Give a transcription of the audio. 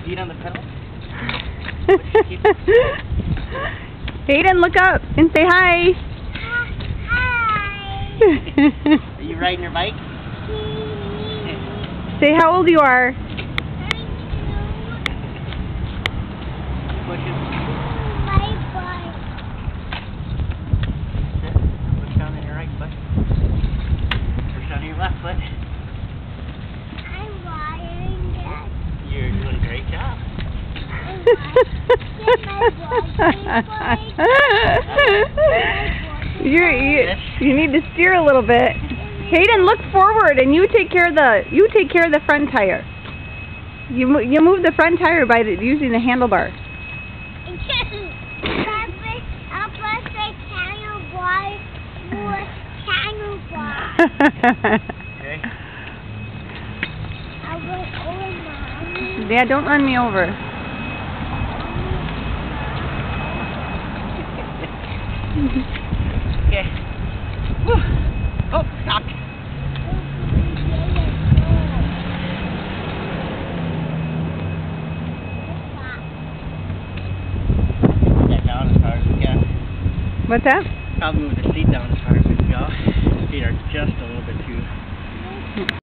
Feet on the pedal. Hayden, look up and say hi. Hi. Are you riding your bike? Say how old you are. Push it. Push down on your right foot. Push down on your left foot. I'm riding it. You're doing a great job. You need to steer a little bit. Hayden, look forward, and you take care of the front tire. You move the front tire by using the handlebar. Okay. Yeah, don't run me over. Okay. Woo. Oh, stopped. Yeah, down as hard as we can. What's that? Probably move the seat down as hard as we can go. Feet are just a little bit too